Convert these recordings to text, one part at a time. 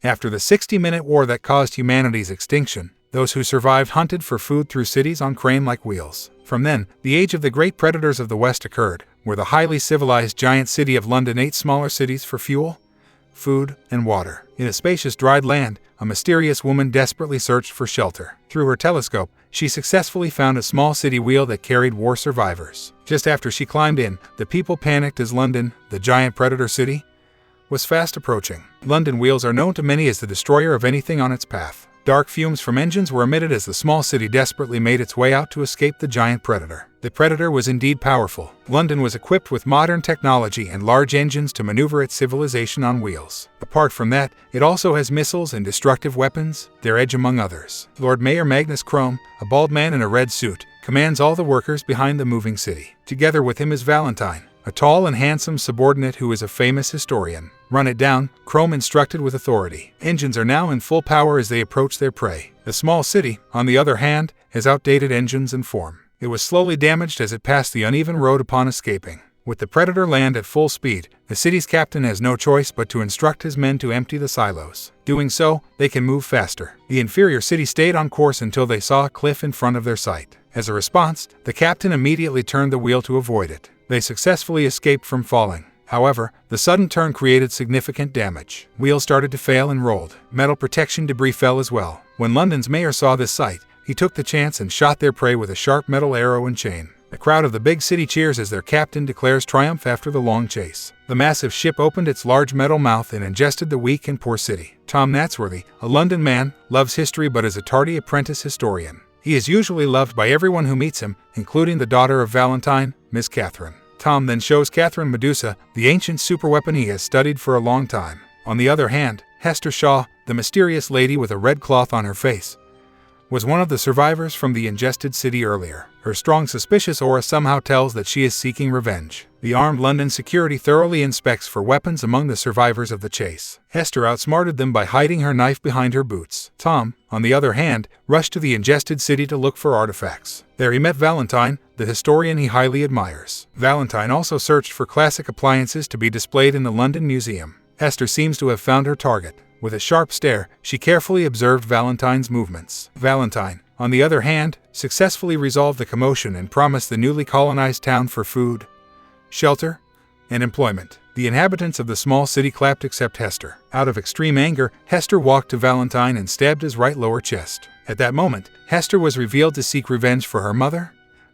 After the 60-minute war that caused humanity's extinction, those who survived hunted for food through cities on crane-like wheels. From then, the age of the great predators of the West occurred, where the highly civilized giant city of London ate smaller cities for fuel, food, and water. In a spacious dried land, a mysterious woman desperately searched for shelter. Through her telescope, she successfully found a small city wheel that carried war survivors. Just after she climbed in, the people panicked as London, the giant predator city, was fast approaching. London wheels are known to many as the destroyer of anything on its path. Dark fumes from engines were emitted as the small city desperately made its way out to escape the giant predator. The predator was indeed powerful. London was equipped with modern technology and large engines to maneuver its civilization on wheels. Apart from that, it also has missiles and destructive weapons, their edge among others. Lord Mayor Magnus Crome, a bald man in a red suit, commands all the workers behind the moving city. Together with him is Valentine, a tall and handsome subordinate who is a famous historian. Run it down, Crome instructed with authority. Engines are now in full power as they approach their prey. The small city, on the other hand, has outdated engines and form. It was slowly damaged as it passed the uneven road upon escaping. With the predator land at full speed, the city's captain has no choice but to instruct his men to empty the silos. Doing so, they can move faster. The inferior city stayed on course until they saw a cliff in front of their sight. As a response, the captain immediately turned the wheel to avoid it. They successfully escaped from falling. However, the sudden turn created significant damage. Wheels started to fail and rolled. Metal protection debris fell as well. When London's mayor saw this sight, he took the chance and shot their prey with a sharp metal arrow and chain. The crowd of the big city cheers as their captain declares triumph after the long chase. The massive ship opened its large metal mouth and ingested the weak and poor city. Tom Natsworthy, a London man, loves history but is a tardy apprentice historian. He is usually loved by everyone who meets him, including the daughter of Valentine, Miss Catherine. Tom then shows Catherine Medusa, the ancient superweapon he has studied for a long time. On the other hand, Hester Shaw, the mysterious lady with a red cloth on her face, was one of the survivors from the ingested city earlier. Her strong suspicious aura somehow tells that she is seeking revenge. The armed London security thoroughly inspects for weapons among the survivors of the chase. Hester outsmarted them by hiding her knife behind her boots. Tom, on the other hand, rushed to the ingested city to look for artifacts. There he met Valentine, the historian he highly admires. Valentine also searched for classic appliances to be displayed in the London Museum. Hester seems to have found her target. With a sharp stare, she carefully observed Valentine's movements. Valentine, on the other hand, successfully resolved the commotion and promised the newly colonized town for food, shelter, and employment. The inhabitants of the small city clapped except Hester. Out of extreme anger, Hester walked to Valentine and stabbed his right lower chest. At that moment, Hester was revealed to seek revenge for her mother,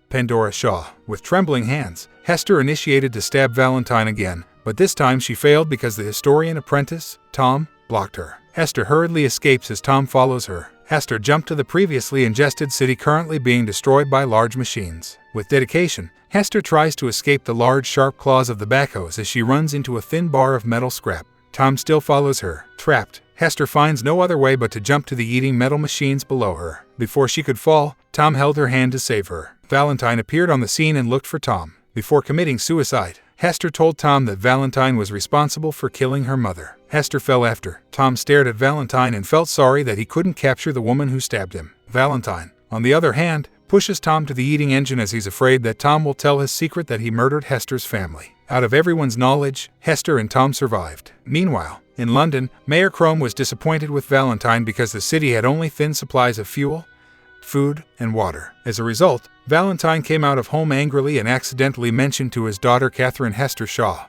Pandora Shaw. With trembling hands, Hester initiated to stab Valentine again, but this time she failed because the historian apprentice, Tom, blocked her. Hester hurriedly escapes as Tom follows her. Hester jumped to the previously ingested city currently being destroyed by large machines. With dedication, Hester tries to escape the large sharp claws of the backhoes as she runs into a thin bar of metal scrap. Tom still follows her. Trapped, Hester finds no other way but to jump to the eating metal machines below her. Before she could fall, Tom held her hand to save her. Valentine appeared on the scene and looked for Tom. Before committing suicide, Hester told Tom that Valentine was responsible for killing her mother. Hester fell after. Tom stared at Valentine and felt sorry that he couldn't capture the woman who stabbed him. Valentine, on the other hand, pushes Tom to the eating engine as he's afraid that Tom will tell his secret that he murdered Hester's family. Out of everyone's knowledge, Hester and Tom survived. Meanwhile, in London, Mayor Crome was disappointed with Valentine because the city had only thin supplies of fuel, food, and water. As a result, Valentine came out of home angrily and accidentally mentioned to his daughter Catherine Hester Shaw,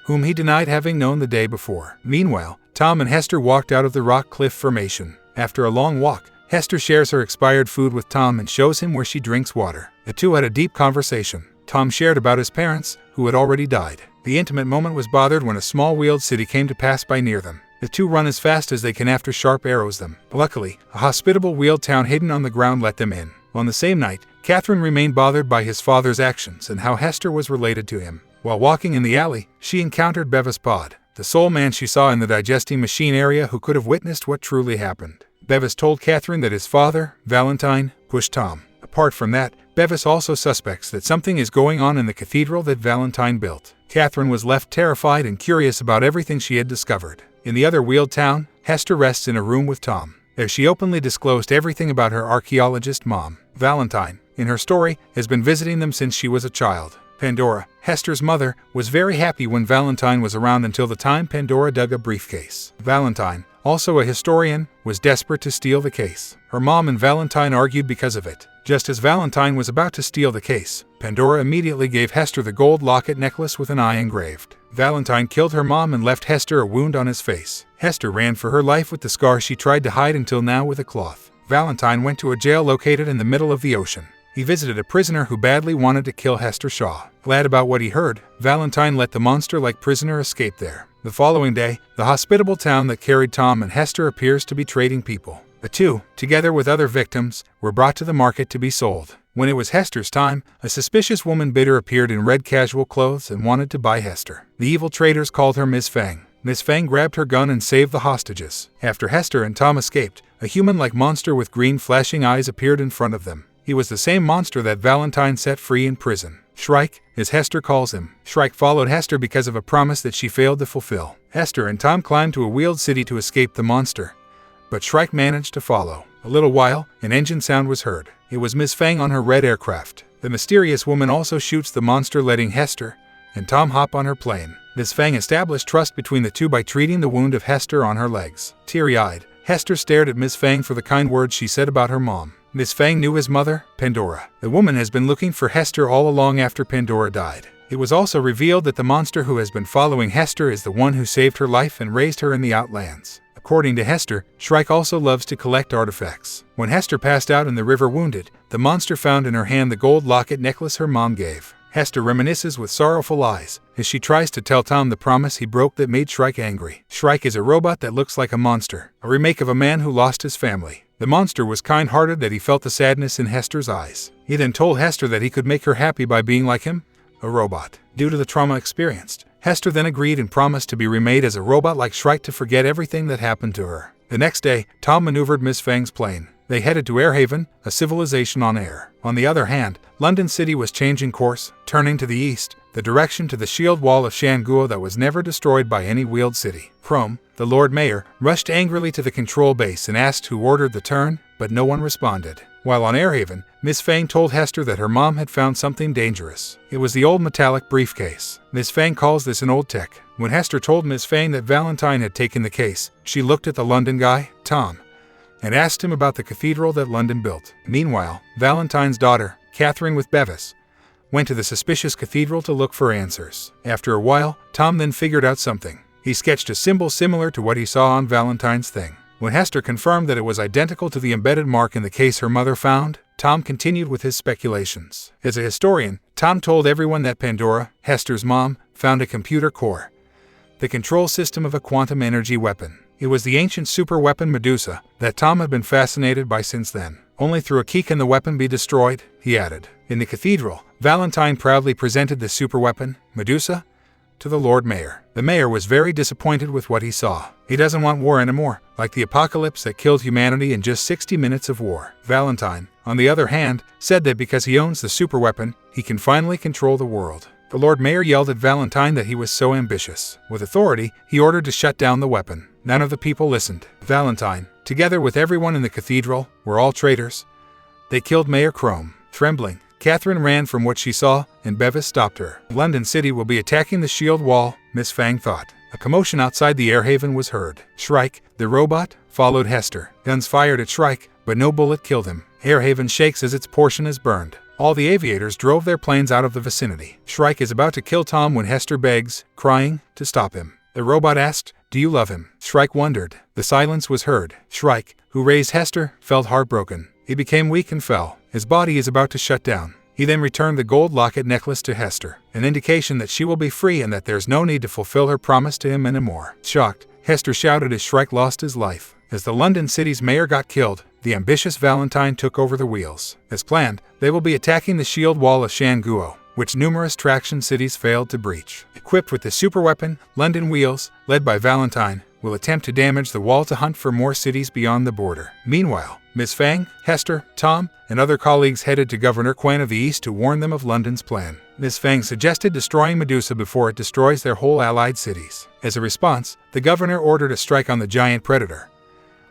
whom he denied having known the day before. Meanwhile, Tom and Hester walked out of the rock cliff formation. After a long walk, Hester shares her expired food with Tom and shows him where she drinks water. The two had a deep conversation. Tom shared about his parents, who had already died. The intimate moment was bothered when a small wheeled city came to pass by near them. The two run as fast as they can after sharp arrows them. Luckily, a hospitable wheeled town hidden on the ground let them in. On the same night, Catherine remained bothered by his father's actions and how Hester was related to him. While walking in the alley, she encountered Bevis Pod, the sole man she saw in the digesting machine area who could have witnessed what truly happened. Bevis told Catherine that his father, Valentine, pushed Tom. Apart from that, Bevis also suspects that something is going on in the cathedral that Valentine built. Catherine was left terrified and curious about everything she had discovered. In the other wheeled town, Hester rests in a room with Tom. There she openly disclosed everything about her archaeologist mom. Valentine, in her story, has been visiting them since she was a child. Pandora, Hester's mother, was very happy when Valentine was around until the time Pandora dug a briefcase. Valentine, also a historian, was desperate to steal the case. Her mom and Valentine argued because of it. Just as Valentine was about to steal the case, Pandora immediately gave Hester the gold locket necklace with an eye engraved. Valentine killed her mom and left Hester a wound on his face. Hester ran for her life with the scar she tried to hide until now with a cloth. Valentine went to a jail located in the middle of the ocean. He visited a prisoner who badly wanted to kill Hester Shaw. Glad about what he heard, Valentine let the monster-like prisoner escape there. The following day, the hospitable town that carried Tom and Hester appears to be trading people. The two, together with other victims, were brought to the market to be sold. When it was Hester's time, a suspicious woman bidder appeared in red casual clothes and wanted to buy Hester. The evil traders called her Miss Fang. Miss Fang grabbed her gun and saved the hostages. After Hester and Tom escaped, a human-like monster with green flashing eyes appeared in front of them. He was the same monster that Valentine set free in prison. Shrike, as Hester calls him. Shrike followed Hester because of a promise that she failed to fulfill. Hester and Tom climbed to a wheeled city to escape the monster, but Shrike managed to follow. A little while, an engine sound was heard. It was Miss Fang on her red aircraft. The mysterious woman also shoots the monster, letting Hester and Tom hop on her plane. Miss Fang established trust between the two by treating the wound of Hester on her legs. Teary-eyed, Hester stared at Miss Fang for the kind words she said about her mom. Miss Fang knew his mother, Pandora. The woman has been looking for Hester all along after Pandora died. It was also revealed that the monster who has been following Hester is the one who saved her life and raised her in the Outlands. According to Hester, Shrike also loves to collect artifacts. When Hester passed out in the river wounded, the monster found in her hand the gold locket necklace her mom gave. Hester reminisces with sorrowful eyes as she tries to tell Tom the promise he broke that made Shrike angry. Shrike is a robot that looks like a monster, a remake of a man who lost his family. The monster was kind-hearted that he felt the sadness in Hester's eyes. He then told Hester that he could make her happy by being like him, a robot. Due to the trauma experienced, Hester then agreed and promised to be remade as a robot like Shrike to forget everything that happened to her. The next day, Tom maneuvered Miss Fang's plane. They headed to Airhaven, a civilization on air. On the other hand, London City was changing course, turning to the east, the direction to the shield wall of Shanguo that was never destroyed by any wheeled city. Chrome, the Lord Mayor, rushed angrily to the control base and asked who ordered the turn, but no one responded. While on Airhaven, Miss Fang told Hester that her mom had found something dangerous. It was the old metallic briefcase. Miss Fang calls this an old tech. When Hester told Miss Fang that Valentine had taken the case, she looked at the London guy, Tom, and asked him about the cathedral that London built. Meanwhile, Valentine's daughter, Catherine with Bevis, went to the suspicious cathedral to look for answers. After a while, Tom then figured out something. He sketched a symbol similar to what he saw on Valentine's thing. When Hester confirmed that it was identical to the embedded mark in the case her mother found, Tom continued with his speculations. As a historian, Tom told everyone that Pandora, Hester's mom, found a computer core, the control system of a quantum energy weapon. It was the ancient superweapon Medusa that Tom had been fascinated by since then. Only through a key can the weapon be destroyed, he added. In the cathedral, Valentine proudly presented the superweapon, Medusa, to the Lord Mayor. The mayor was very disappointed with what he saw. He doesn't want war anymore, like the apocalypse that killed humanity in just 60 minutes of war. Valentine, on the other hand, said that because he owns the superweapon, he can finally control the world. The Lord Mayor yelled at Valentine that he was so ambitious. With authority, he ordered to shut down the weapon. None of the people listened. Valentine, together with everyone in the cathedral, were all traitors. They killed Mayor Chrome. Trembling, Catherine ran from what she saw, and Bevis stopped her. London City will be attacking the shield wall, Miss Fang thought. A commotion outside the Airhaven was heard. Shrike, the robot, followed Hester. Guns fired at Shrike, but no bullet killed him. Airhaven shakes as its portion is burned. All the aviators drove their planes out of the vicinity. Shrike is about to kill Tom when Hester begs, crying, to stop him. The robot asked, "Do you love him?" Shrike wondered. The silence was heard. Shrike, who raised Hester, felt heartbroken. He became weak and fell. His body is about to shut down. He then returned the gold locket necklace to Hester, an indication that she will be free and that there's no need to fulfill her promise to him anymore. Shocked, Hester shouted as Shrike lost his life. As the London city's mayor got killed, the ambitious Valentine took over the wheels. As planned, they will be attacking the shield wall of Shanguo, which numerous traction cities failed to breach. Equipped with the superweapon, London Wheels, led by Valentine, will attempt to damage the wall to hunt for more cities beyond the border. Meanwhile, Miss Fang, Hester, Tom, and other colleagues headed to Governor Quen of the East to warn them of London's plan. Miss Fang suggested destroying Medusa before it destroys their whole allied cities. As a response, the governor ordered a strike on the giant predator,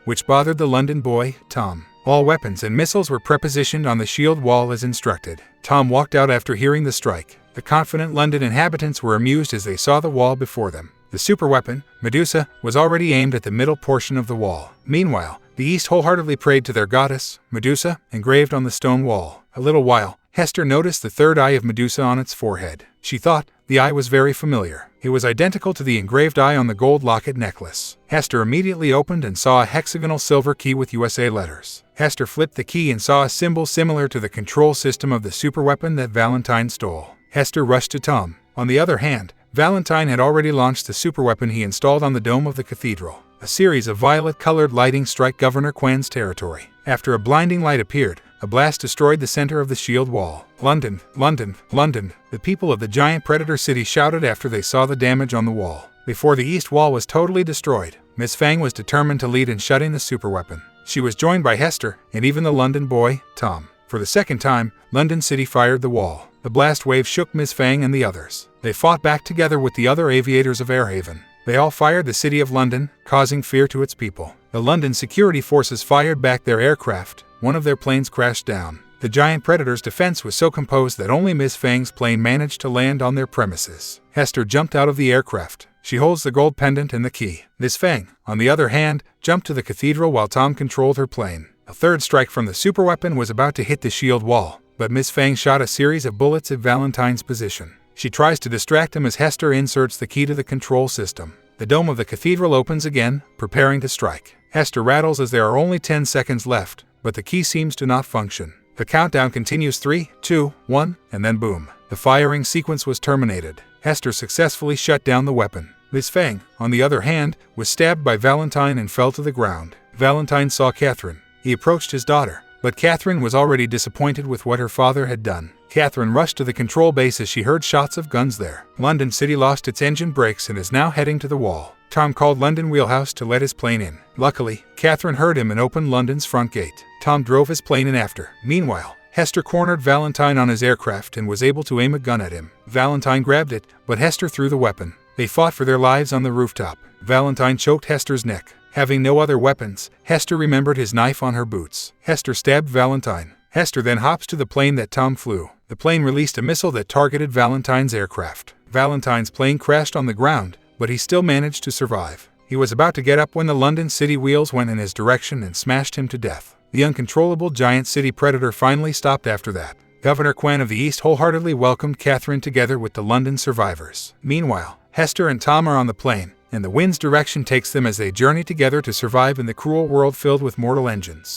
which bothered the London boy, Tom. All weapons and missiles were prepositioned on the shield wall as instructed. Tom walked out after hearing the strike. The confident London inhabitants were amused as they saw the wall before them. The superweapon, Medusa, was already aimed at the middle portion of the wall. Meanwhile, the East wholeheartedly prayed to their goddess, Medusa, engraved on the stone wall. A little while, Hester noticed the third eye of Medusa on its forehead. She thought the eye was very familiar. It was identical to the engraved eye on the gold locket necklace. Hester immediately opened and saw a hexagonal silver key with USA letters. Hester flipped the key and saw a symbol similar to the control system of the superweapon that Valentine stole. Hester rushed to Tom. On the other hand, Valentine had already launched the superweapon he installed on the dome of the cathedral. A series of violet-colored lighting struck Governor Quen's territory. After a blinding light appeared, a blast destroyed the center of the shield wall. London, London, London, the people of the giant predator city shouted after they saw the damage on the wall. Before the east wall was totally destroyed, Miss Fang was determined to lead in shutting the superweapon. She was joined by Hester and even the London boy, Tom. For the second time, London City fired the wall. The blast wave shook Miss Fang and the others. They fought back together with the other aviators of Airhaven. They all fired the city of London, causing fear to its people. The London security forces fired back their aircraft. One of their planes crashed down. The giant predator's defense was so composed that only Miss Fang's plane managed to land on their premises. Hester jumped out of the aircraft. She holds the gold pendant and the key. Miss Fang, on the other hand, jumped to the cathedral while Tom controlled her plane. A third strike from the superweapon was about to hit the shield wall, but Miss Fang shot a series of bullets at Valentine's position. She tries to distract him as Hester inserts the key to the control system. The dome of the cathedral opens again, preparing to strike. Hester rattles as there are only 10 seconds left, but the key seems to not function. The countdown continues 3, 2, 1, and then boom. The firing sequence was terminated. Hester successfully shut down the weapon. Miss Fang, on the other hand, was stabbed by Valentine and fell to the ground. Valentine saw Catherine. He approached his daughter, but Catherine was already disappointed with what her father had done. Catherine rushed to the control base as she heard shots of guns there. London City lost its engine brakes and is now heading to the wall. Tom called London Wheelhouse to let his plane in. Luckily, Catherine heard him and opened London's front gate. Tom drove his plane in after. Meanwhile, Hester cornered Valentine on his aircraft and was able to aim a gun at him. Valentine grabbed it, but Hester threw the weapon. They fought for their lives on the rooftop. Valentine choked Hester's neck. Having no other weapons, Hester remembered his knife on her boots. Hester stabbed Valentine. Hester then hops to the plane that Tom flew. The plane released a missile that targeted Valentine's aircraft. Valentine's plane crashed on the ground, but he still managed to survive. He was about to get up when the London City wheels went in his direction and smashed him to death. The uncontrollable giant city predator finally stopped after that. Governor Quen of the East wholeheartedly welcomed Catherine together with the London survivors. Meanwhile, Hester and Tom are on the plane, and the wind's direction takes them as they journey together to survive in the cruel world filled with mortal engines.